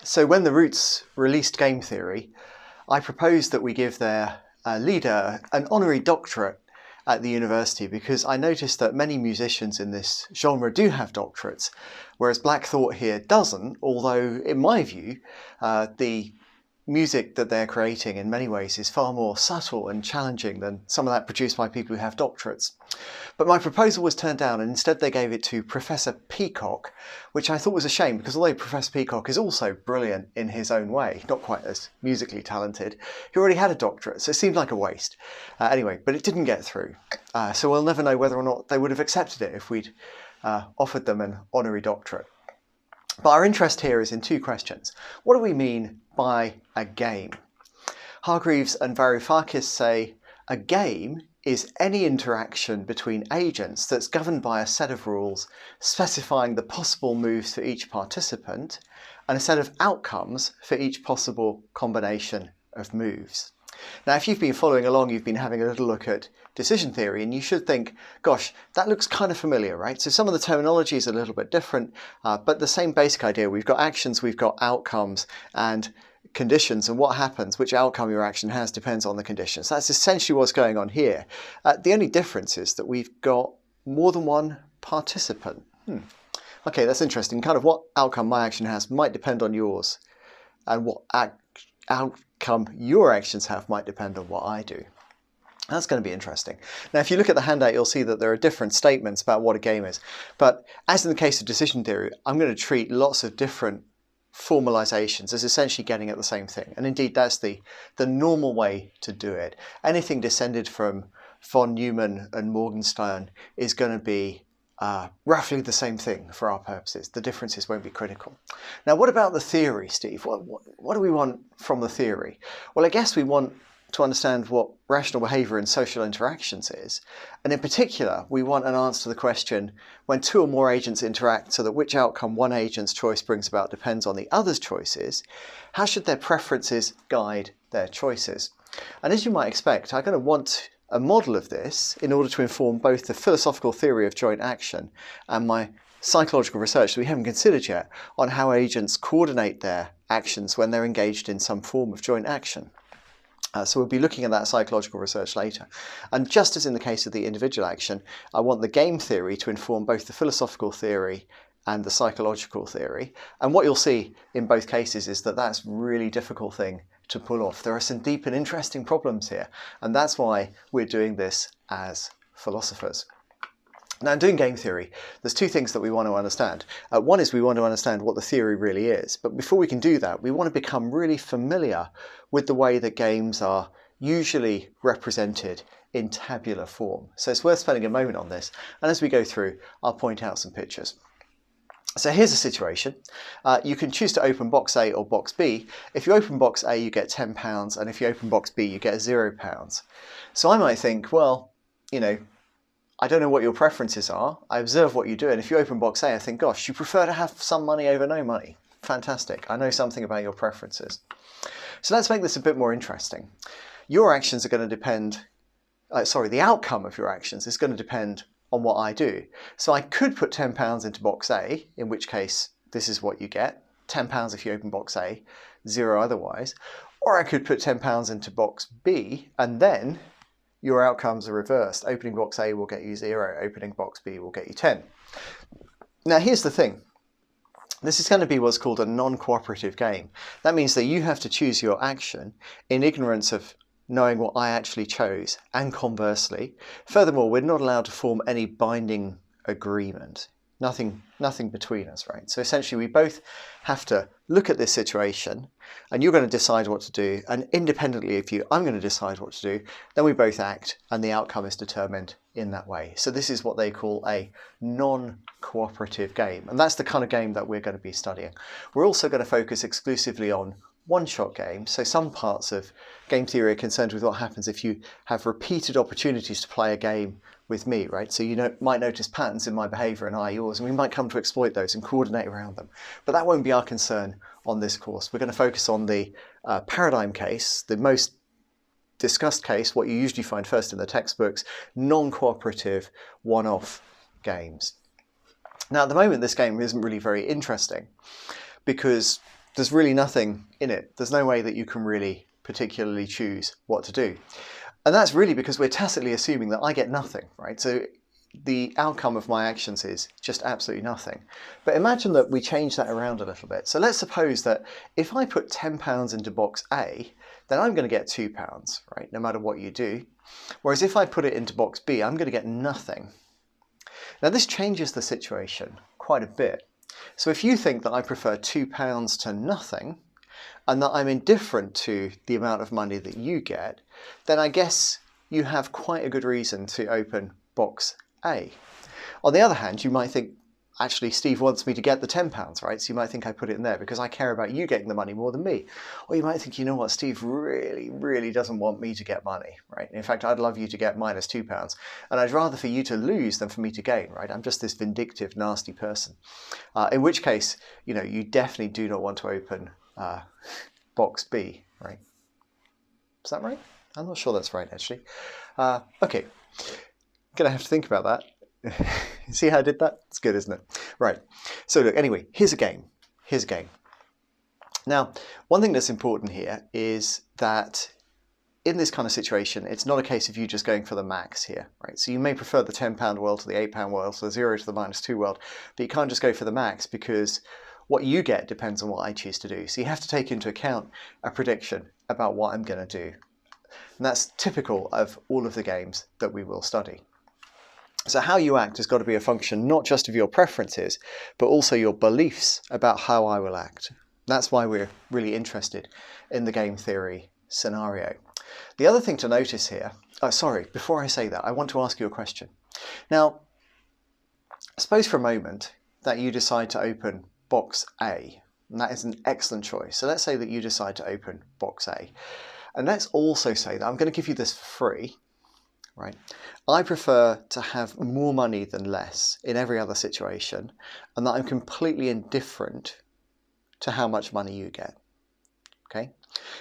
So when the Roots released game theory, I proposed that we give their leader an honorary doctorate at the university, because I noticed that many musicians in this genre do have doctorates, whereas Black Thought here doesn't, although in my view the music that they're creating in many ways is far more subtle and challenging than some of that produced by people who have doctorates. But my proposal was turned down, and instead they gave it to Professor Peacock, which I thought was a shame, because although Professor Peacock is also brilliant in his own way, not quite as musically talented, he already had a doctorate, so it seemed like a waste. Anyway, but it didn't get through, so we'll never know whether or not they would have accepted it if we'd offered them an honorary doctorate. But our interest here is in two questions. What do we mean by a game? Hargreaves and Varoufakis say a game is any interaction between agents that's governed by a set of rules specifying the possible moves for each participant and a set of outcomes for each possible combination of moves. Now, if you've been following along, you've been having a little look at decision theory, and you should think, gosh, that looks kind of familiar, right? So some of the terminology is a little bit different, but the same basic idea. We've got actions, we've got outcomes, and conditions, and what happens, which outcome your action has, depends on the conditions. That's essentially what's going on here. The only difference is that we've got more than one participant. Okay, that's interesting. Kind of what outcome my action has might depend on yours, and what outcome your actions have might depend on what I do. That's going to be interesting. Now, if you look at the handout, you'll see that there are different statements about what a game is. But as in the case of decision theory, I'm going to treat lots of different formalizations as essentially getting at the same thing. And indeed, that's the normal way to do it. Anything descended from von Neumann and Morgenstern is going to be roughly the same thing for our purposes. The differences won't be critical. Now, what about the theory, Steve? What do we want from the theory? Well, I guess we want to understand what rational behaviour in social interactions is. And in particular, we want an answer to the question, when two or more agents interact so that which outcome one agent's choice brings about depends on the other's choices, how should their preferences guide their choices? And as you might expect, I'm going to want a model of this in order to inform both the philosophical theory of joint action and my psychological research that we haven't considered yet on how agents coordinate their actions when they're engaged in some form of joint action. So we'll be looking at that psychological research later. And just as in the case of the individual action, I want the game theory to inform both the philosophical theory and the psychological theory. And what you'll see in both cases is that that's a really difficult thing to pull off. There are some deep and interesting problems here, and that's why we're doing this as philosophers. Now, in doing game theory, there's two things that we want to understand. One is we want to understand what the theory really is, but before we can do that, we want to become really familiar with the way that games are usually represented in tabular form. So it's worth spending a moment on this, and as we go through, I'll point out some pictures. So here's a situation. You can choose to open box A or box B. If you open box A, you get £10, and if you open box B, you get £0. So I might think, well, you know, I don't know what your preferences are. I observe what you do, and if you open box A, I think, gosh, you prefer to have some money over no money. Fantastic. I know something about your preferences. So let's make this a bit more interesting. Your actions are going to depend, the outcome of your actions is going to depend on what I do. So I could put £10 into box A, in which case this is what you get. £10 if you open box A, 0 otherwise. Or I could put £10 into box B, and then your outcomes are reversed. Opening box A will get you 0, opening box B will get you 10. Now here's the thing. This is going to be what's called a non-cooperative game. That means that you have to choose your action in ignorance of knowing what I actually chose, and conversely. Furthermore, we're not allowed to form any binding agreement. Nothing between us, right? So essentially we both have to look at this situation, and you're going to decide what to do, and independently of you, I'm going to decide what to do. Then we both act, and the outcome is determined in that way. So this is what they call a non-cooperative game, and that's the kind of game that we're going to be studying. We're also going to focus exclusively on one-shot games. So some parts of game theory are concerned with what happens if you have repeated opportunities to play a game with me, right? So you might notice patterns in my behaviour and I yours, and we might come to exploit those and coordinate around them. But that won't be our concern on this course. We're going to focus on the paradigm case, the most discussed case, what you usually find first in the textbooks, non-cooperative one-off games. Now at the moment this game isn't really very interesting because there's really nothing in it. There's no way that you can really particularly choose what to do. And that's really because we're tacitly assuming that I get nothing, right? So the outcome of my actions is just absolutely nothing. But imagine that we change that around a little bit. So let's suppose that if I put £10 into box A, then I'm going to get £2, right? No matter what you do. Whereas if I put it into box B, I'm going to get nothing. Now this changes the situation quite a bit. So if you think that I prefer £2 to nothing, and that I'm indifferent to the amount of money that you get, then I guess you have quite a good reason to open box A. On the other hand, you might think, actually, Steve wants me to get the £10, right? So you might think I put it in there because I care about you getting the money more than me. Or you might think, you know what, Steve really, really doesn't want me to get money, right? In fact, I'd love you to get minus £2, and I'd rather for you to lose than for me to gain, right? I'm just this vindictive, nasty person. In which case, you know, you definitely do not want to open box B, right? Is that right? I'm not sure that's right, actually. Okay, gonna have to think about that. See how I did that? It's good, isn't it? Right. So look, anyway, here's a game. Here's a game. Now, one thing that's important here is that in this kind of situation, it's not a case of you just going for the max here, right? So you may prefer the £10 world to the £8 world, so 0 to the -2 world, but you can't just go for the max because what you get depends on what I choose to do. So you have to take into account a prediction about what I'm going to do. And that's typical of all of the games that we will study. So how you act has got to be a function not just of your preferences, but also your beliefs about how I will act. That's why we're really interested in the game theory scenario. The other thing to notice here, before I say that, I want to ask you a question. Now, suppose for a moment that you decide to open box A, and that is an excellent choice. So let's say that you decide to open box A. And let's also say that I'm going to give you this for free, right? I prefer to have more money than less in every other situation, and that I'm completely indifferent to how much money you get, okay?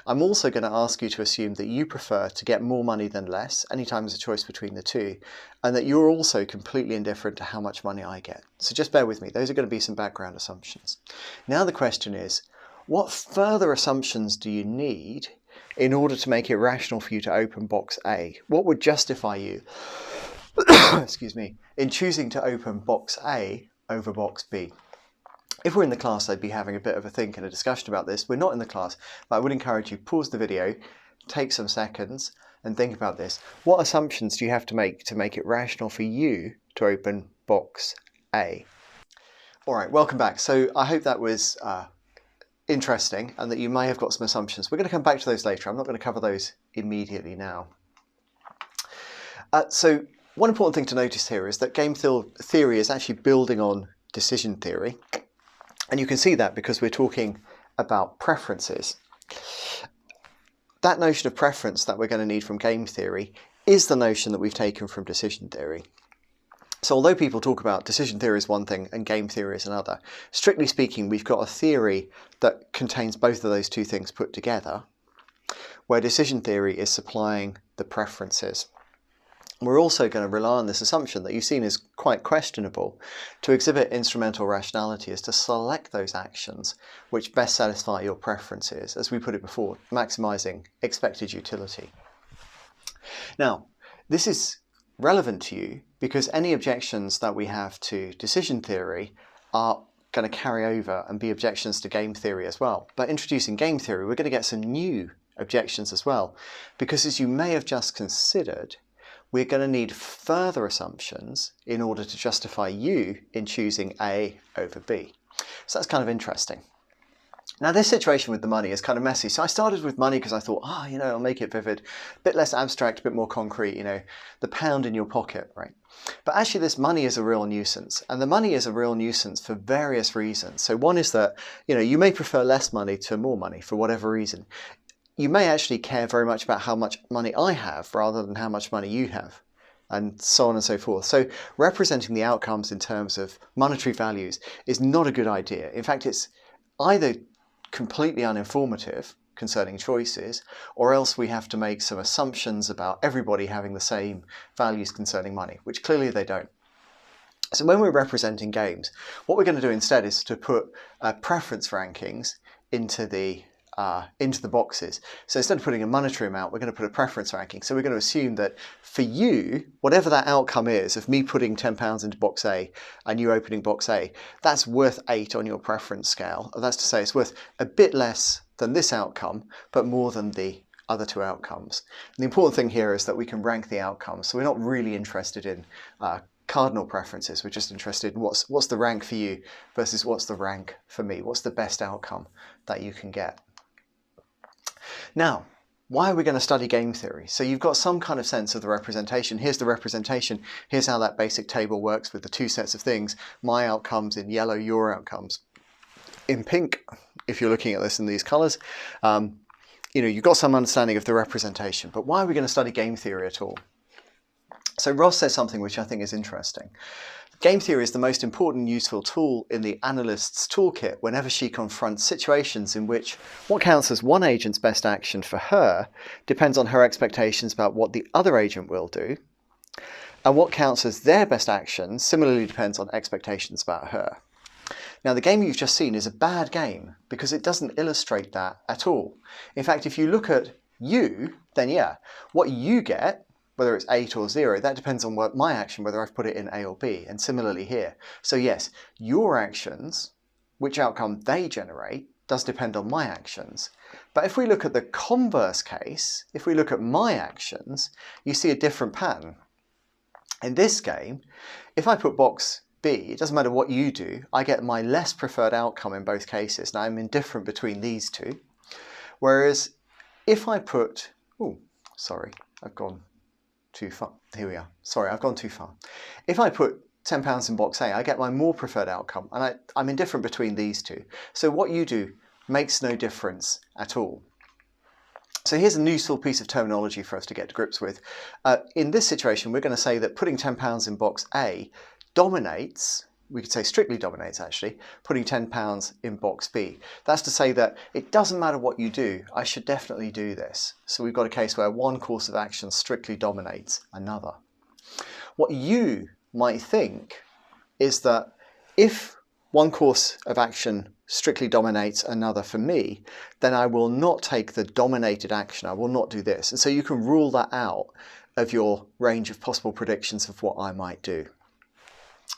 I'm also going to ask you to assume that you prefer to get more money than less anytime there's a choice between the two, and that you're also completely indifferent to how much money I get. So just bear with me. Those are going to be some background assumptions. Now the question is, what further assumptions do you need in order to make it rational for you to open box A? What would justify you, excuse me, in choosing to open box A over box B? If we're in the class, I'd be having a bit of a think and a discussion about this. We're not in the class, but I would encourage you, pause the video, take some seconds and think about this. What assumptions do you have to make it rational for you to open box A? All right, welcome back. So I hope that was interesting and that you may have got some assumptions. We're going to come back to those later. I'm not going to cover those immediately now. So one important thing to notice here is that game theory is actually building on decision theory. And you can see that because we're talking about preferences. That notion of preference that we're going to need from game theory is the notion that we've taken from decision theory. So although people talk about decision theory is one thing and game theory is another, strictly speaking, we've got a theory that contains both of those two things put together, where decision theory is supplying the preferences. We're also going to rely on this assumption that you've seen is quite questionable to exhibit instrumental rationality is to select those actions which best satisfy your preferences, as we put it before, maximizing expected utility. Now, this is relevant to you because any objections that we have to decision theory are going to carry over and be objections to game theory as well. But introducing game theory, we're going to get some new objections as well, because as you may have just considered, we're going to need further assumptions in order to justify you in choosing A over B. So that's kind of interesting. Now this situation with the money is kind of messy. So I started with money because I thought, I'll make it vivid, a bit less abstract, a bit more concrete, the pound in your pocket, right? But actually this money is a real nuisance, and the money is a real nuisance for various reasons. So one is that, you may prefer less money to more money for whatever reason. You may actually care very much about how much money I have rather than how much money you have, and so on and so forth. So representing the outcomes in terms of monetary values is not a good idea. In fact, it's either completely uninformative concerning choices, or else we have to make some assumptions about everybody having the same values concerning money, which clearly they don't. So when we're representing games, what we're going to do instead is to put preference rankings into the boxes. So instead of putting a monetary amount, we're going to put a preference ranking. So we're going to assume that for you, whatever that outcome is of me putting £10 into box A and you opening box A, that's worth 8 on your preference scale. That's to say it's worth a bit less than this outcome, but more than the other two outcomes. And the important thing here is that we can rank the outcomes. So we're not really interested in cardinal preferences. We're just interested in what's the rank for you versus what's the rank for me. What's the best outcome that you can get? Now, why are we going to study game theory? So you've got some kind of sense of the representation. Here's the representation. Here's how that basic table works with the two sets of things. My outcomes in yellow, your outcomes in pink, if you're looking at this in these colours. You've got some understanding of the representation, but why are we going to study game theory at all? So Ross says something which I think is interesting. Game theory is the most important and useful tool in the analyst's toolkit whenever she confronts situations in which what counts as one agent's best action for her depends on her expectations about what the other agent will do, and what counts as their best action similarly depends on expectations about her. Now, the game you've just seen is a bad game because it doesn't illustrate that at all. In fact, if you look at you, then yeah, what you get, whether it's 8 or 0, that depends on what my action, whether I've put it in A or B, and similarly here. So yes, your actions, which outcome they generate, does depend on my actions. But if we look at the converse case, if we look at my actions, you see a different pattern. In this game, if I put box B, it doesn't matter what you do, I get my less preferred outcome in both cases. Now I'm indifferent between these two. Whereas if I put, I've gone too far. Here we are. Sorry, I've gone too far. If I put £10 in box A, I get my more preferred outcome, and I'm indifferent between these two. So what you do makes no difference at all. So here's a useful piece of terminology for us to get to grips with. In this situation, we're going to say that putting £10 in box A dominates, we could say strictly dominates actually, putting £10 in box B. That's to say that it doesn't matter what you do, I should definitely do this. So we've got a case where one course of action strictly dominates another. What you might think is that if one course of action strictly dominates another for me, then I will not take the dominated action, I will not do this. And so you can rule that out of your range of possible predictions of what I might do.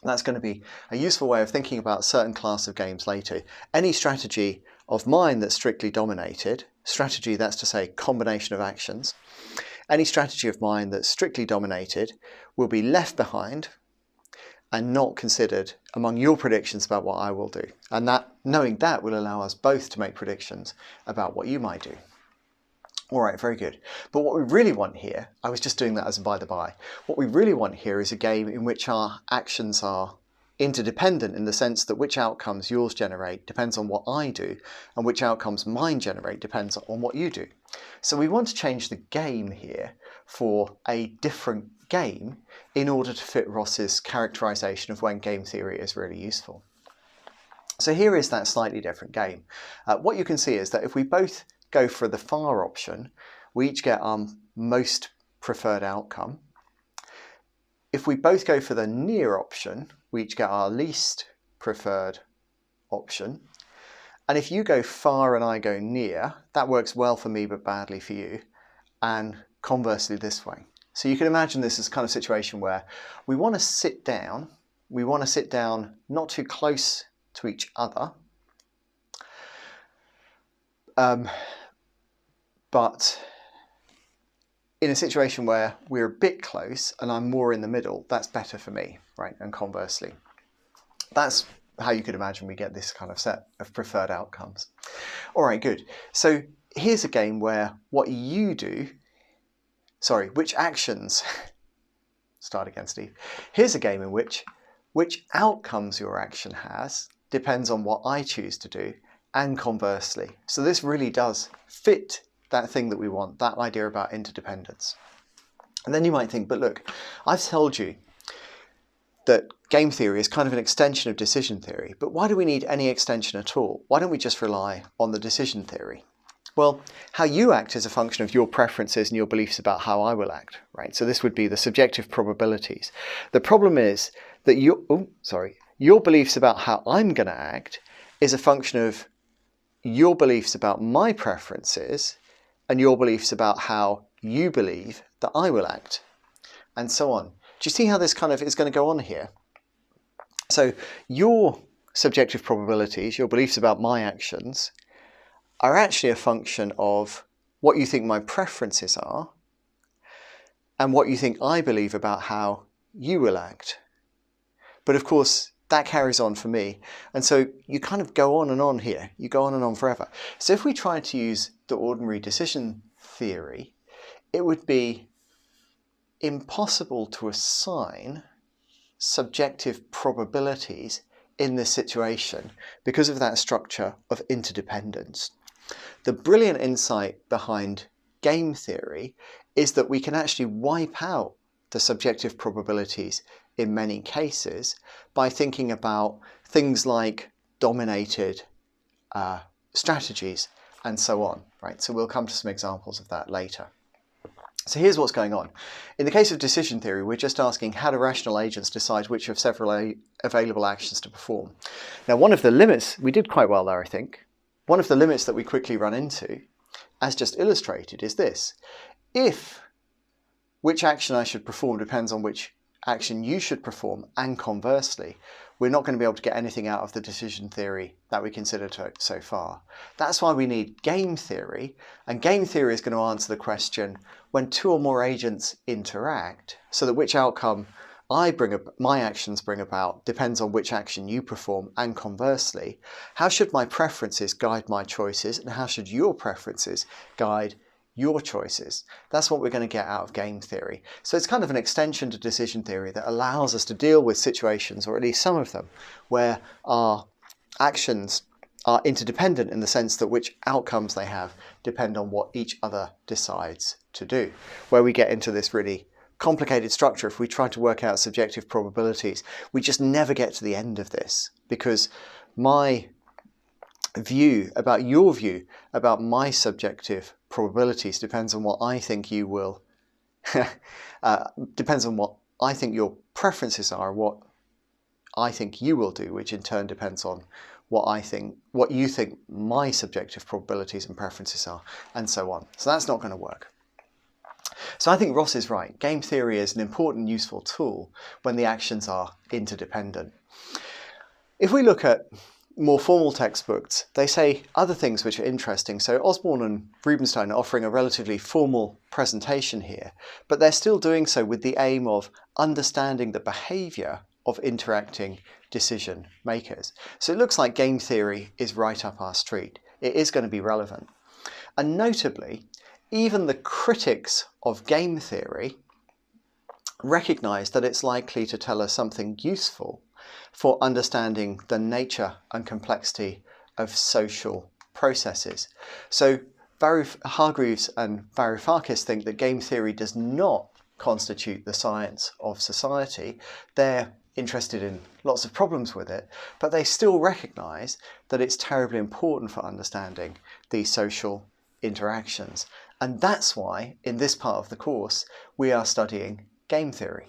That's going to be a useful way of thinking about a certain class of games later. Any strategy of mine that's strictly dominated, strategy that's to say combination of actions, any strategy of mine that's strictly dominated will be left behind and not considered among your predictions about what I will do. And knowing that will allow us both to make predictions about what you might do. All right, very good. But what we really want here, I was just doing that as a by the by, what we really want here is a game in which our actions are interdependent in the sense that which outcomes yours generate depends on what I do, and which outcomes mine generate depends on what you do. So we want to change the game here for a different game in order to fit Ross's characterization of when game theory is really useful. So here is that slightly different game. What you can see is that if we both go for the far option, we each get our most preferred outcome. If we both go for the near option, we each get our least preferred option. And if you go far and I go near, that works well for me but badly for you, and conversely this way. So you can imagine this as kind of situation where we want to sit down not too close to each other, but in a situation where we're a bit close and I'm more in the middle, that's better for me, right? And conversely. That's how you could imagine we get this kind of set of preferred outcomes. All right, good. So here's a game where what you do, which actions, start again, Steve. Here's a game in which outcomes your action has depends on what I choose to do, and conversely. So this really does fit that thing that we want, that idea about interdependence. And then you might think, but look, I've told you that game theory is kind of an extension of decision theory, but why do we need any extension at all? Why don't we just rely on the decision theory? Well, how you act is a function of your preferences and your beliefs about how I will act, right? So this would be the subjective probabilities. The problem is that your beliefs about how I'm going to act is a function of your beliefs about my preferences and your beliefs about how you believe that I will act, and so on. Do you see how this kind of is going to go on here? So your subjective probabilities, your beliefs about my actions, are actually a function of what you think my preferences are and what you think I believe about how you will act. But of course, that carries on for me. And so you kind of go on and on here. You go on and on forever. So if we try to use the ordinary decision theory, it would be impossible to assign subjective probabilities in this situation because of that structure of interdependence. The brilliant insight behind game theory is that we can actually wipe out the subjective probabilities in many cases by thinking about things like dominated strategies and so on, right? So we'll come to some examples of that later. So here's what's going on. In the case of decision theory, we're just asking how do rational agents decide which of several available actions to perform. Now, one of the limits, we did quite well there, I think. One of the limits that we quickly run into, as just illustrated, is this. If which action I should perform depends on which action you should perform, and conversely, we're not going to be able to get anything out of the decision theory that we considered so far. That's why we need game theory, and game theory is going to answer the question, when two or more agents interact, so that which outcome my actions bring about depends on which action you perform, and conversely, how should my preferences guide my choices, and how should your preferences guide your choices? That's what we're going to get out of game theory. So it's kind of an extension to decision theory that allows us to deal with situations, or at least some of them, where our actions are interdependent in the sense that which outcomes they have depend on what each other decides to do. Where we get into this really complicated structure, if we try to work out subjective probabilities, we just never get to the end of this, because my view about your view about my subjective probabilities depends on what I think you will depends on what I think your preferences are, what I think you will do, which in turn depends on what you think my subjective probabilities and preferences are, and so on. So that's not going to work. So I think Ross is right. Game theory is an important, useful tool when the actions are interdependent. If we look at more formal textbooks, they say other things which are interesting. So Osborne and Rubinstein are offering a relatively formal presentation here, but they're still doing so with the aim of understanding the behaviour of interacting decision makers. So it looks like game theory is right up our street. It is going to be relevant. And notably, even the critics of game theory recognise that it's likely to tell us something useful for understanding the nature and complexity of social processes. So Hargreaves and Varoufakis think that game theory does not constitute the science of society. They're interested in lots of problems with it, but they still recognise that it's terribly important for understanding these social interactions. And that's why, in this part of the course, we are studying game theory.